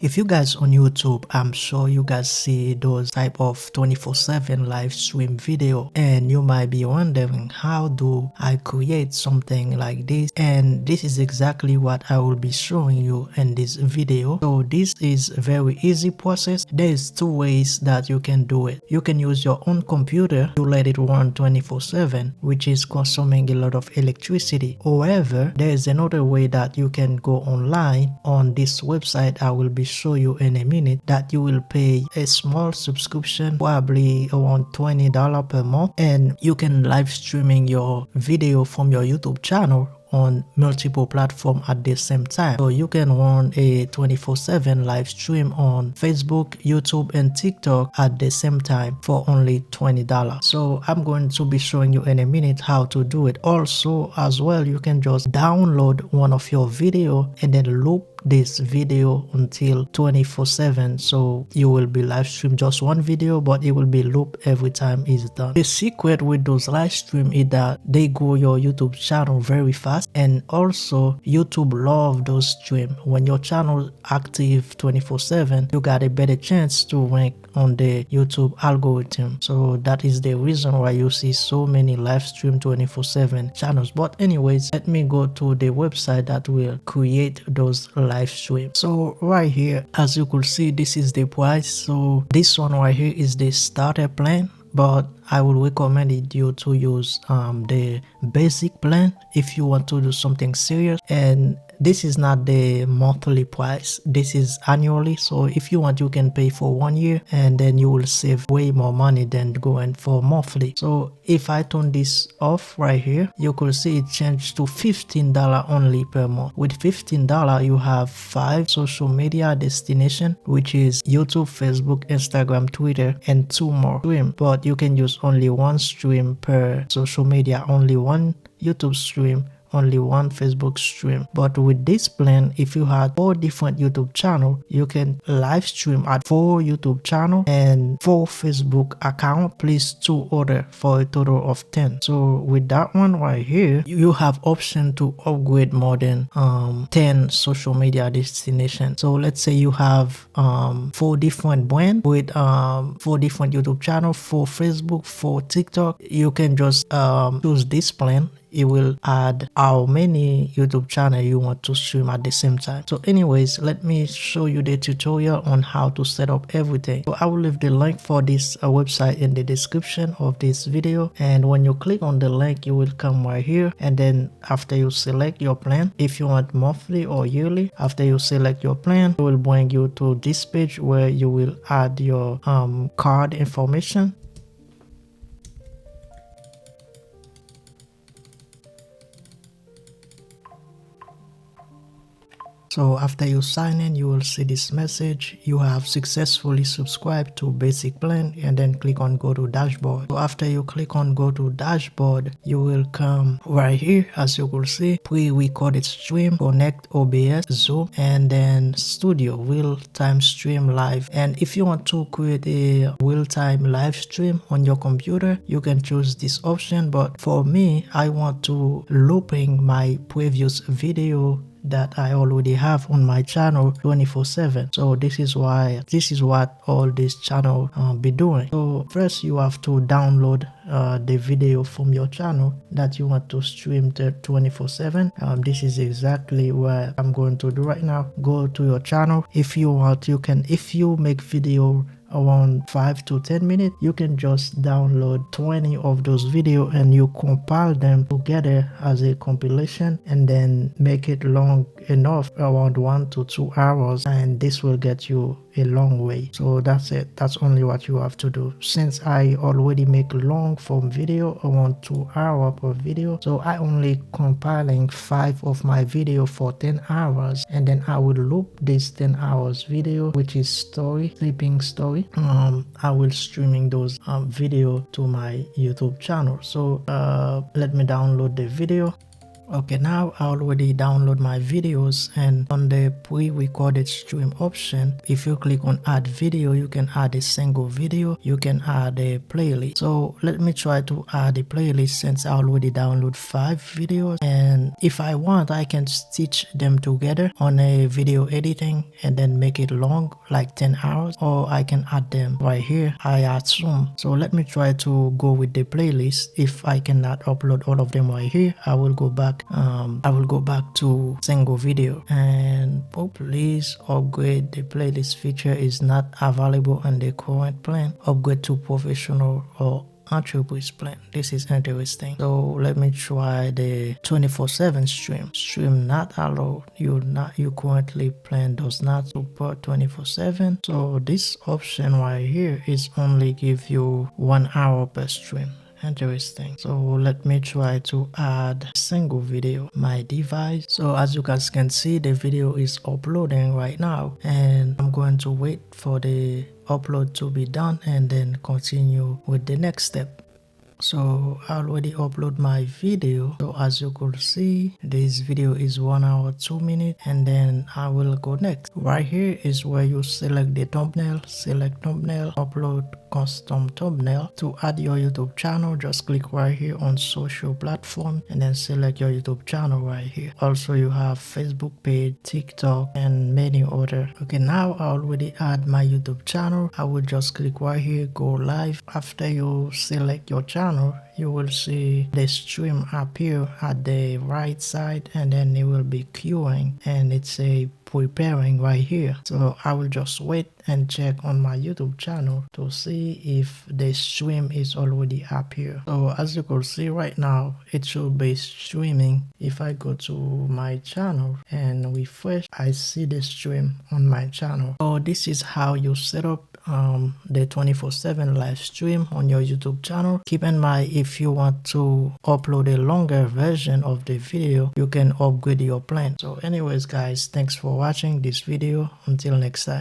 If you guys on YouTube, I'm sure you guys see those type of 24/7 live stream video, and you might be wondering, how do I create something like this? And this is exactly what I will be showing you in this video. So this is a very easy process. There's two ways that you can do it. You can use your own computer to let it run 24/7, which is consuming a lot of electricity. However, there is another way that you can go online on this website I will be show you in a minute, that you will pay a small subscription, probably around $20 per month, and you can live streaming your video from your YouTube channel on multiple platforms at the same time. So you can run a 24/7 live stream on Facebook, YouTube, and TikTok at the same time for only $20. So I'm going to be showing you in a minute how to do it. Also, as well, you can just download one of your video and then loop this video until 24/7. So you will be live stream just one video, but it will be looped every time it's done. The secret with those live stream is that they grow your YouTube channel very fast, and also YouTube love those stream. When your channel active 24/7, you got a better chance to rank on the YouTube algorithm. So that is the reason why you see so many live stream 24/7 channels. But anyways, let me go to the website that will create those live stream. So right here, as you could see, this is the price. So this one right here is the starter plan, but I would recommend you to use the basic plan if you want to do something serious. And this is not the monthly price, this is annually. So if you want, you can pay for 1 year and then you will save way more money than going for monthly. So if I turn this off right here, you could see it changed to $15 only per month. With $15, you have 5 social media destination, which is YouTube, Facebook, Instagram, Twitter, and 2 more stream. But you can use only 1 stream per social media, only 1 YouTube stream, only 1 Facebook stream. But with this plan, if you had 4 different YouTube channels, you can live stream at 4 YouTube channels and 4 Facebook account, plus 2 other, for a total of 10. So with that one right here, you have option to upgrade more than 10 social media destinations. So let's say you have 4 different brands with 4 different YouTube channels, 4 Facebook, 4 TikTok. You can just choose this plan. It will add how many YouTube channel you want to stream at the same time. So anyways, let me show you the tutorial on how to set up everything. So I will leave the link for this website in the description of this video, and when you click on the link, you will come right here, and then after you select your plan, if you want monthly or yearly, after you select your plan, it will bring you to this page where you will add your card information. So after you sign in, you will see this message: you have successfully subscribed to basic plan, and then click on go to dashboard. So after you click on go to dashboard, you will come right here, as you will see, pre-recorded stream, connect OBS, Zoom, and then studio, real-time stream live. And if you want to create a real-time live stream on your computer, you can choose this option. But for me, I want to looping my previous video that I already have on my channel 24/7. So this is what all this channel be doing. So first you have to download the video from your channel that you want to stream to 24/7. This is exactly what I'm going to do right now. Go to your channel. If you want, you can, if you make video around 5 to 10 minutes, you can just download 20 of those videos and you compile them together as a compilation, and then make it long enough, around 1 to 2 hours, and this will get you a long way. So that's it. That's only what you have to do. Since I already make long form video, around 2 hours per video, so I only compiling 5 of my video for 10 hours, and then I will loop this 10 hours video, which is sleeping story. I will streaming those video to my YouTube channel. So let me download the video. Okay, now I already download my videos, and on the pre-recorded stream option, if you click on add video, you can add a single video, you can add a playlist. So let me try to add a playlist since I already download 5 videos, and if I want I can stitch them together on a video editing and then make it long like 10 hours, or I can add them right here, I assume. So let me try to go with the playlist. If I cannot upload all of them right here, I will go back to single video, and please upgrade. The playlist feature is not available on the current plan. Upgrade to professional or attributes plan. This is interesting. So let me try the 24/7 stream not allowed. You currently plan does not support 24/7. So this option right here is only give you 1 hour per stream. Interesting. So let me try to add a single video my device. So as you guys can see, the video is uploading right now, and I'm going to wait for the upload to be done and then continue with the next step. So I already upload my video. So as you could see, this video is 1 hour 2 minutes, and then I will go next. Right here is where you select the thumbnail, upload custom thumbnail. To add your YouTube channel, just click right here on social platform and then select your YouTube channel right here. Also you have Facebook page, TikTok, and many other. Okay, now I already add my YouTube channel. I will just click right here, go live. After you select your channel, you will see the stream appear at the right side, and then it will be queuing, and it's a preparing right here. So I will just wait and check on my YouTube channel to see if the stream is already up here. So as you can see right now, it should be streaming. If I go to my channel and refresh, I see the stream on my channel. So this is how you set up the 24/7 live stream on your YouTube channel. Keep in mind, if you want to upload a longer version of the video, you can upgrade your plan. So anyways guys, thanks for watching this video. Until next time.